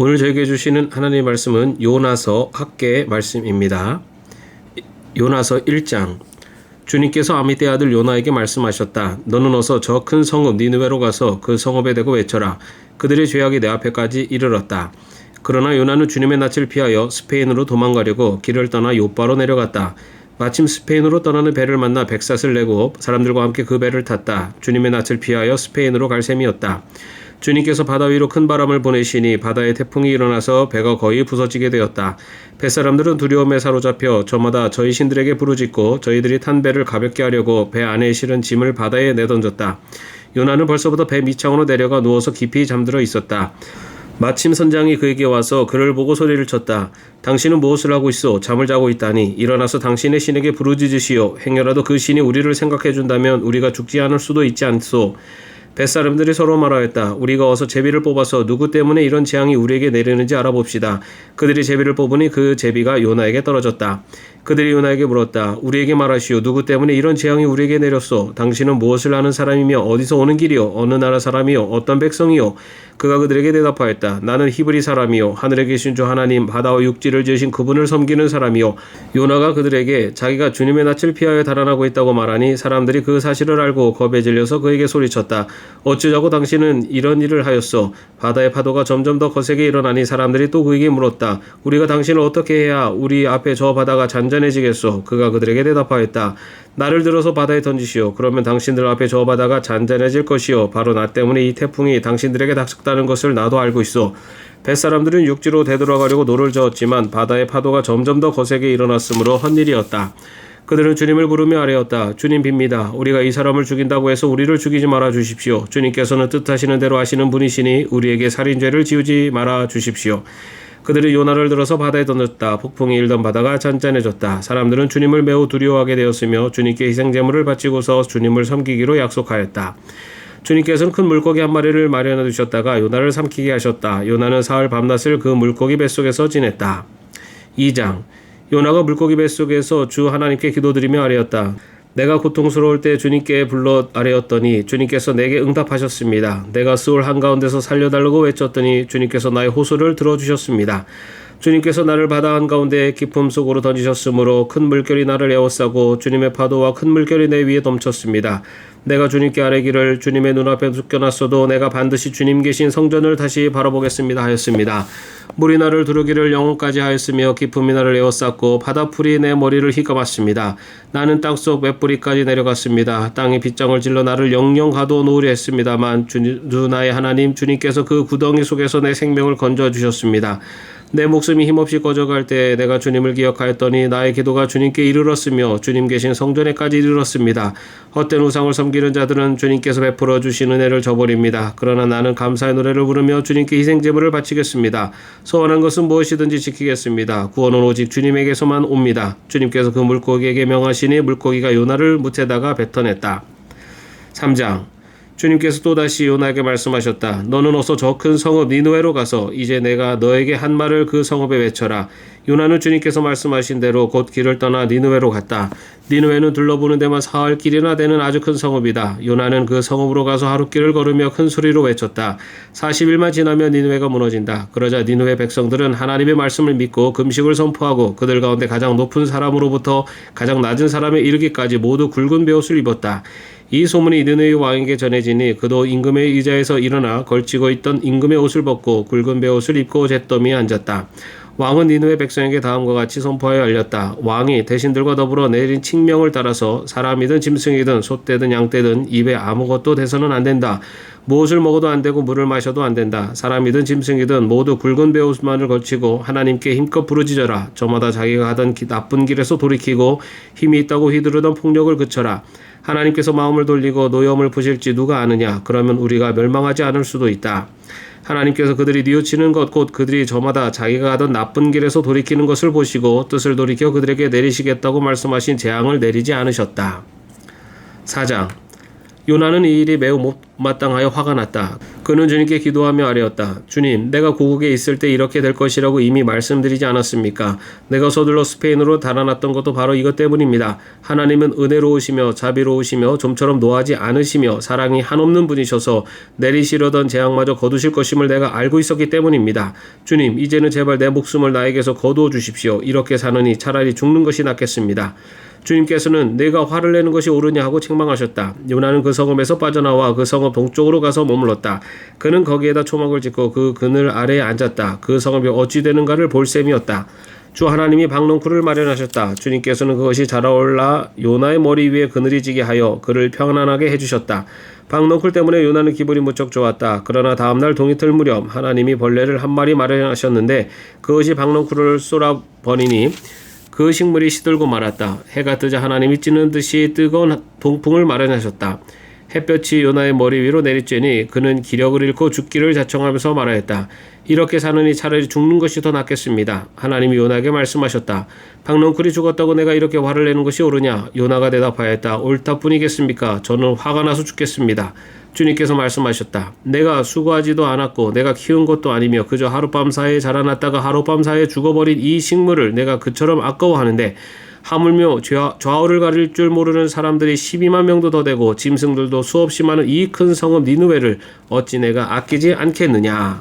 오늘 저에게 주시는 하나님의 말씀은 요나서 학개의 말씀입니다. 요나서 1장. 주님께서 아미떼 아들 요나에게 말씀하셨다. 너는 어서 저 큰 성읍 니느웨로 가서 그 성읍에 대고 외쳐라. 그들의 죄악이 내 앞에까지 이르렀다. 그러나 요나는 주님의 낯을 피하여 스페인으로 도망가려고 길을 떠나 요바로 내려갔다. 마침 스페인으로 떠나는 배를 만나 백삿을 내고 사람들과 함께 그 배를 탔다. 주님의 낯을 피하여 스페인으로 갈 셈이었다. 주님께서 바다 위로 큰 바람을 보내시니 바다에 태풍이 일어나서 배가 거의 부서지게 되었다. 뱃사람들은 두려움에 사로잡혀 저마다 저희 신들에게 부르짖고 저희들이 탄 배를 가볍게 하려고 배 안에 실은 짐을 바다에 내던졌다. 요나는 벌써부터 배 밑창으로 내려가 누워서 깊이 잠들어 있었다. 마침 선장이 그에게 와서 그를 보고 소리를 쳤다. 당신은 무엇을 하고 있어? 잠을 자고 있다니. 일어나서 당신의 신에게 부르짖으시오. 행여라도 그 신이 우리를 생각해 준다면 우리가 죽지 않을 수도 있지 않소. 뱃사람들이 서로 말하였다. 우리가 어서 제비를 뽑아서 누구 때문에 이런 재앙이 우리에게 내리는지 알아봅시다. 그들이 제비를 뽑으니 그 제비가 요나에게 떨어졌다. 그들이 요나에게 물었다. 우리에게 말하시오. 누구 때문에 이런 재앙이 우리에게 내렸소? 당신은 무엇을 아는 사람이며 어디서 오는 길이요? 어느 나라 사람이요? 어떤 백성이요? 그가 그들에게 대답하였다. 나는 히브리 사람이요. 하늘에 계신 주 하나님 바다와 육지를 지으신 그분을 섬기는 사람이요. 요나가 그들에게 자기가 주님의 낯을 피하여 달아나고 있다고 말하니 사람들이 그 사실을 알고 겁에 질려서 그에게 소리쳤다. 어쩌자고 당신은 이런 일을 하였소? 바다의 파도가 점점 더 거세게 일어나니 사람들이 또 그에게 물었다. 우리가 당신을 어떻게 해야 우리 앞에 저 바다가 잔잔해지겠소? 그가 그들에게 대답하였다. 나를 들어서 바다에 던지시오. 그러면 당신들 앞에 저 바다가 잔잔해질 것이요. 바로 나 때문에 이 태풍이 당신들에게 닥쳤다는 것을 나도 알고 있어. 뱃사람들은 육지로 되돌아가려고 노를 저었지만 바다의 파도가 점점 더 거세게 일어났으므로 헛일이었다. 그들은 주님을 부르며 아뢰었다. 주님 빕니다. 우리가 이 사람을 죽인다고 해서 우리를 죽이지 말아 주십시오. 주님께서는 뜻하시는 대로 하시는 분이시니 우리에게 살인죄를 지우지 말아 주십시오. 그들이 요나를 들어서 바다에 던졌다. 폭풍이 일던 바다가 잔잔해졌다. 사람들은 주님을 매우 두려워하게 되었으며 주님께 희생제물을 바치고서 주님을 섬기기로 약속하였다. 주님께서는 큰 물고기 한 마리를 마련해 두셨다가 요나를 삼키게 하셨다. 요나는 사흘 밤낮을 그 물고기 뱃속에서 지냈다. 2장. 요나가 물고기 뱃속에서 주 하나님께 기도드리며 아뢰었다. 내가 고통스러울 때 주님께 불러 아뢰었더니 주님께서 내게 응답하셨습니다. 내가 스올 한가운데서 살려달라고 외쳤더니 주님께서 나의 호소를 들어주셨습니다. 주님께서 나를 바다 한가운데 깊음 속으로 던지셨으므로 큰 물결이 나를 에워싸고 주님의 파도와 큰 물결이 내 위에 넘쳤습니다. 내가 주님께 아뢰기를 주님의 눈앞에 쫓겨났어도 내가 반드시 주님 계신 성전을 다시 바라보겠습니다 하였습니다. 물이 나를 두르기를 영혼까지 하였으며 깊음이 나를 에워쌌고 바다풀이 내 머리를 휘감았습니다. 나는 땅속 맷뿌리까지 내려갔습니다. 땅이 빗장을 질러 나를 영영 가둬놓으려 했습니다만 주 나의 하나님 주님께서 그 구덩이 속에서 내 생명을 건져주셨습니다. 내 목숨이 힘없이 꺼져갈 때 내가 주님을 기억하였더니 나의 기도가 주님께 이르렀으며 주님 계신 성전에까지 이르렀습니다. 헛된 우상을 섬기는 자들은 주님께서 베풀어 주신 은혜를 저버립니다. 그러나 나는 감사의 노래를 부르며 주님께 희생제물을 바치겠습니다. 소원한 것은 무엇이든지 지키겠습니다. 구원은 오직 주님에게서만 옵니다. 주님께서 그 물고기에게 명하시니 물고기가 요나를 뭇에다가 뱉어냈다. 3장. 주님께서 또다시 요나에게 말씀하셨다. 너는 어서 저 큰 성읍 니느웨로 가서 이제 내가 너에게 한 말을 그 성읍에 외쳐라. 요나는 주님께서 말씀하신 대로 곧 길을 떠나 니느웨로 갔다. 니느웨는 둘러보는 데만 사흘 길이나 되는 아주 큰 성읍이다. 요나는 그 성읍으로 가서 하룻길을 걸으며 큰 소리로 외쳤다. 40일만 지나면 니느웨가 무너진다. 그러자 니느웨 백성들은 하나님의 말씀을 믿고 금식을 선포하고 그들 가운데 가장 높은 사람으로부터 가장 낮은 사람에 이르기까지 모두 굵은 베옷을 입었다. 이 소문이 니느웨 왕에게 전해지니 그도 임금의 의자에서 일어나 걸치고 있던 임금의 옷을 벗고 굵은 베옷을 입고 잿더미에 앉았다. 왕은 니느웨 백성에게 다음과 같이 선포하여 알렸다. 왕이 대신들과 더불어 내린 칙명을 따라서 사람이든 짐승이든 소떼든 양떼든 입에 아무것도 대서는 안 된다. 무엇을 먹어도 안 되고 물을 마셔도 안 된다. 사람이든 짐승이든 모두 굵은 베옷만을 걸치고 하나님께 힘껏 부르짖어라. 저마다 자기가 하던 나쁜 길에서 돌이키고 힘이 있다고 휘두르던 폭력을 그쳐라. 하나님께서 마음을 돌리고 노여움을 푸실지 누가 아느냐. 그러면 우리가 멸망하지 않을 수도 있다. 하나님께서 그들이 뉘우치는 것 곧 그들이 저마다 자기가 하던 나쁜 길에서 돌이키는 것을 보시고 뜻을 돌이켜 그들에게 내리시겠다고 말씀하신 재앙을 내리지 않으셨다. 4장. 요나는 이 일이 매우 마땅하여 화가 났다. 그는 주님께 기도하며 아뢰었다. 주님, 내가 고국에 있을 때 이렇게 될 것이라고 이미 말씀드리지 않았습니까? 내가 서둘러 스페인으로 달아났던 것도 바로 이것 때문입니다. 하나님은 은혜로우시며 자비로우시며 좀처럼 노하지 않으시며 사랑이 한없는 분이셔서 내리시려던 재앙마저 거두실 것임을 내가 알고 있었기 때문입니다. 주님, 이제는 제발 내 목숨을 나에게서 거두어 주십시오. 이렇게 사느니 차라리 죽는 것이 낫겠습니다. 주님께서는 내가 화를 내는 것이 옳으냐 하고 책망하셨다. 요나는 그 성읍에서 빠져나와 그 성읍 동쪽으로 가서 머물렀다. 그는 거기에다 초막을 짓고 그 그늘 아래에 앉았다. 그 성읍이 어찌 되는가를 볼 셈이었다. 주 하나님이 박넝쿨을 마련하셨다. 주님께서는 그것이 자라올라 요나의 머리 위에 그늘이 지게 하여 그를 편안하게 해주셨다. 박넝쿨 때문에 요나는 기분이 무척 좋았다. 그러나 다음날 동이틀 무렵 하나님이 벌레를 한 마리 마련하셨는데 그것이 박넝쿨을 쏘아버리니 그 식물이 시들고 말았다. 해가 뜨자 하나님이 찌는 듯이 뜨거운 동풍을 마련하셨다. 햇볕이 요나의 머리 위로 내리쬐니 그는 기력을 잃고 죽기를 자청하면서 말하였다. 이렇게 사느니 차라리 죽는 것이 더 낫겠습니다. 하나님이 요나에게 말씀하셨다. 박넝쿨이 죽었다고 내가 이렇게 화를 내는 것이 옳으냐? 요나가 대답하였다. 옳다 뿐이겠습니까? 저는 화가 나서 죽겠습니다. 주님께서 말씀하셨다. 내가 수고하지도 않았고 내가 키운 것도 아니며 그저 하룻밤 사이에 자라났다가 하룻밤 사이에 죽어버린 이 식물을 내가 그처럼 아까워하는데 하물며 좌우를 가릴 줄 모르는 사람들이 12만 명도 더 되고 짐승들도 수없이 많은 이 큰 성읍 니느웨를 어찌 내가 아끼지 않겠느냐.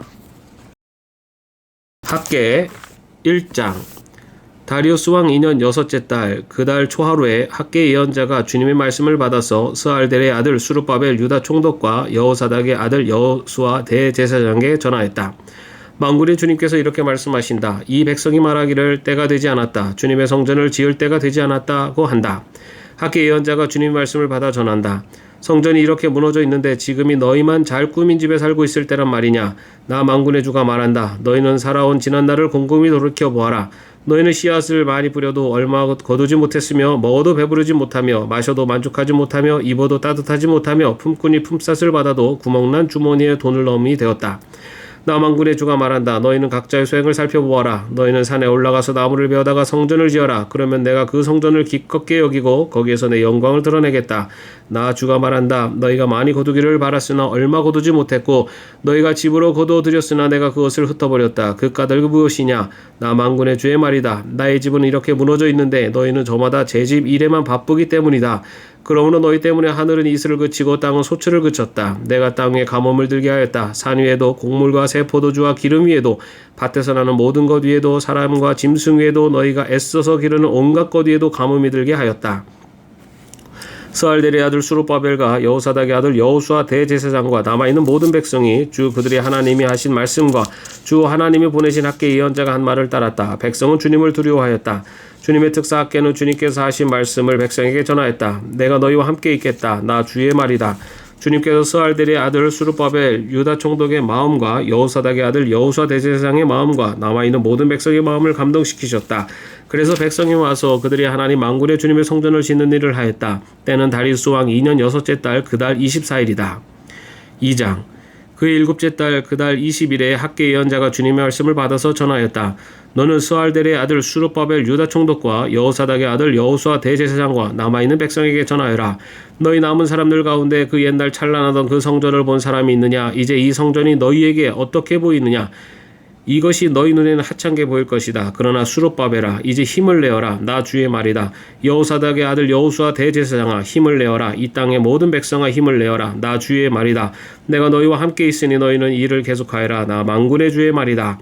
학계 1장. 다리우스 왕 2년 여섯째 달 그 달 초하루에 학계 예언자가 주님의 말씀을 받아서 스알델의 아들 수르바벨 유다 총독과 여호사닥의 아들 여호수아 대제사장에게 전하였다. 만군의 주님께서 이렇게 말씀하신다. 이 백성이 말하기를 때가 되지 않았다. 주님의 성전을 지을 때가 되지 않았다고 한다. 학계 예언자가 주님의 말씀을 받아 전한다. 성전이 이렇게 무너져 있는데 지금이 너희만 잘 꾸민 집에 살고 있을 때란 말이냐. 나 만군의 주가 말한다. 너희는 살아온 지난날을 곰곰이 돌이켜 보아라. 너희는 씨앗을 많이 뿌려도 얼마 거두지 못했으며 먹어도 배부르지 못하며 마셔도 만족하지 못하며 입어도 따뜻하지 못하며 품꾼이 품삯을 받아도 구멍난 주머니에 돈을 넣음이 되었다. 나 만군의 주가 말한다. 너희는 각자의 소행을 살펴보아라. 너희는 산에 올라가서 나무를 베어다가 성전을 지어라. 그러면 내가 그 성전을 기껍게 여기고 거기에서 내 영광을 드러내겠다. 나 주가 말한다. 너희가 많이 거두기를 바랐으나 얼마 거두지 못했고 너희가 집으로 거두어들였으나 내가 그것을 흩어버렸다. 그 까닭이 무엇이냐? 나 만군의 주의 말이다. 나의 집은 이렇게 무너져 있는데 너희는 저마다 제 집 일에만 바쁘기 때문이다. 그러므로 너희 때문에 하늘은 이슬을 그치고 땅은 소출을 그쳤다. 내가 땅 위에 가뭄을 들게 하였다. 산 위에도 곡물과 새 포도주와 기름 위에도 밭에서 나는 모든 것 위에도 사람과 짐승 위에도 너희가 애써서 기르는 온갖 것 위에도 가뭄이 들게 하였다. 스알델의 아들 수르바벨과 여호사닥의 아들 여호수아 대제사장과 남아있는 모든 백성이 주 그들이 하나님이 하신 말씀과 주 하나님이 보내신 학계 예언자가 한 말을 따랐다. 백성은 주님을 두려워하였다. 주님의 특사 학계는 주님께서 하신 말씀을 백성에게 전하였다. 내가 너희와 함께 있겠다. 나 주의 말이다. 주님께서 스알델의 아들 수르바벨 유다 총독의 마음과 여호사닥의 아들 여호수아 대제사장의 마음과 남아있는 모든 백성의 마음을 감동시키셨다. 그래서 백성이 와서 그들이 하나님 만군의 주님의 성전을 짓는 일을 하였다. 때는 다리우스 왕 2년 여섯째 달 그 달 24일이다. 2장. 그의 7째 달 그 달 20일에 학계 예언자가 주님의 말씀을 받아서 전하였다. 너는 스알델의 아들 수르바벨 유다 총독과 여호사닥의 아들 여호수아 대제사장과 남아있는 백성에게 전하여라. 너희 남은 사람들 가운데 그 옛날 찬란하던 그 성전을 본 사람이 있느냐? 이제 이 성전이 너희에게 어떻게 보이느냐? 이것이 너희 눈에는 하찮게 보일 것이다. 그러나 수르바벨아, 이제 힘을 내어라. 나 주의 말이다. 여호사닥의 아들 여호수아 대제사장아, 힘을 내어라. 이 땅의 모든 백성아, 힘을 내어라. 나 주의 말이다. 내가 너희와 함께 있으니 너희는 이 일을 계속하여라. 나 만군의 주의 말이다.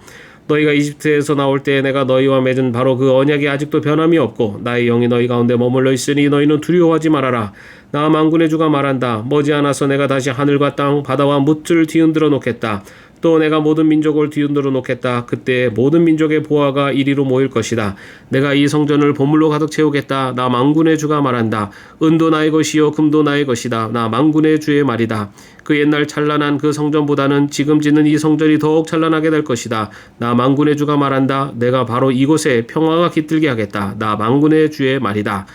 너희가 이집트에서 나올 때에 내가 너희와 맺은 바로 그 언약이 아직도 변함이 없고 나의 영이 너희 가운데 머물러 있으니 너희는 두려워하지 말아라. 나 만군의 주가 말한다. 머지않아서 내가 다시 하늘과 땅, 바다와 뭇을 뒤흔들어 놓겠다. 또 내가 모든 민족을 뒤흔들어 놓겠다. 그때 모든 민족의 보화가 이리로 모일 것이다. 내가 이 성전을 보물로 가득 채우겠다. 나 만군의 주가 말한다. 은도 나의 것이요 금도 나의 것이다. 나 만군의 주의 말이다. 그 옛날 찬란한 그 성전보다는 지금 짓는 이 성전이 더욱 찬란하게 될 것이다. 나 만군의 주가 말한다. 내가 바로 이곳에 평화가 깃들게 하겠다. 나 만군의 주의 말이다.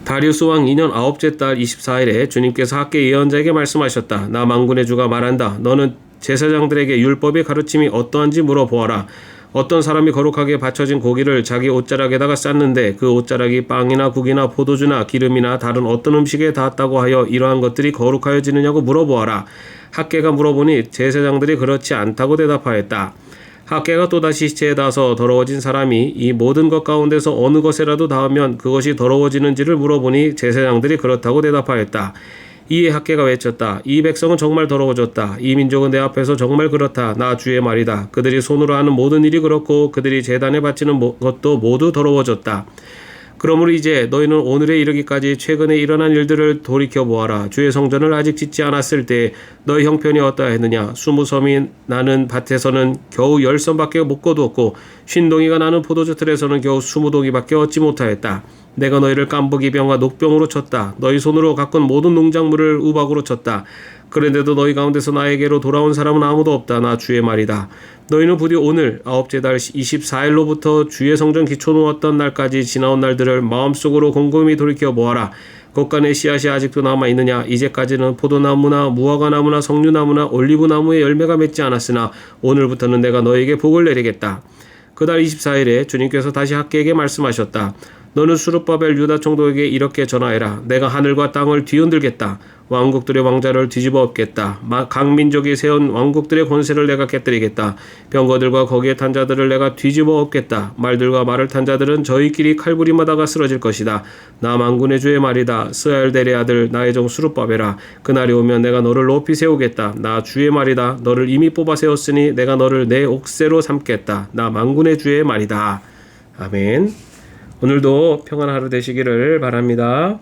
다리우스 왕 2년 9째 달 24일에 주님께서 학계 예언자에게 말씀하셨다. 나 만군의 주가 말한다. 너는 제사장들에게 율법의 가르침이 어떠한지 물어보아라. 어떤 사람이 거룩하게 바쳐진 고기를 자기 옷자락에다가 쌌는데 그 옷자락이 빵이나 국이나 포도주나 기름이나 다른 어떤 음식에 닿았다고 하여 이러한 것들이 거룩하여지느냐고 물어보아라. 학개가 물어보니 제사장들이 그렇지 않다고 대답하였다. 학개가 또다시 시체에 닿아서 더러워진 사람이 이 모든 것 가운데서 어느 것에라도 닿으면 그것이 더러워지는지를 물어보니 제사장들이 그렇다고 대답하였다. 이에 학개가 외쳤다. 이 백성은 정말 더러워졌다. 이 민족은 내 앞에서 정말 그렇다. 나 주의 말이다. 그들이 손으로 하는 모든 일이 그렇고 그들이 제단에 바치는 것도 모두 더러워졌다. 그러므로 이제 너희는 오늘에 이르기까지 최근에 일어난 일들을 돌이켜보아라. 주의 성전을 아직 짓지 않았을 때 너희 형편이 어떠했느냐. 20섬이 나는 밭에서는 겨우 10섬밖에 못 거두었고 50동이가 나는 포도주 틀에서는 겨우 20동이밖에 얻지 못하였다. 내가 너희를 깜부기병과 녹병으로 쳤다. 너희 손으로 가꾼 모든 농작물을 우박으로 쳤다. 그런데도 너희 가운데서 나에게로 돌아온 사람은 아무도 없다. 나 주의 말이다. 너희는 부디 오늘 아홉째 달 24일로부터 주의 성전 기초 놓았던 날까지 지나온 날들을 마음속으로 곰곰이 돌이켜 보아라. 곳간에 씨앗이 아직도 남아있느냐. 이제까지는 포도나무나 무화과나무나 석류나무나 올리브나무의 열매가 맺지 않았으나 오늘부터는 내가 너에게 복을 내리겠다. 그달 24일에 주님께서 다시 학개에게 말씀하셨다. 너는 수르바벨 유다 총독에게 이렇게 전하해라. 내가 하늘과 땅을 뒤흔들겠다. 왕국들의 왕자를 뒤집어 엎겠다. 각 민족이 세운 왕국들의 권세를 내가 깨뜨리겠다. 병거들과 거기에 탄 자들을 내가 뒤집어 엎겠다. 말들과 말을 탄 자들은 저희끼리 칼부림하다가 쓰러질 것이다. 나 만군의 주의 말이다. 스알델의 아들 나의 종 수르바벨아. 그날이 오면 내가 너를 높이 세우겠다. 나 주의 말이다. 너를 이미 뽑아 세웠으니 내가 너를 내 옥새로 삼겠다. 나 만군의 주의 말이다. 아멘. 오늘도 평안한 하루 되시기를 바랍니다.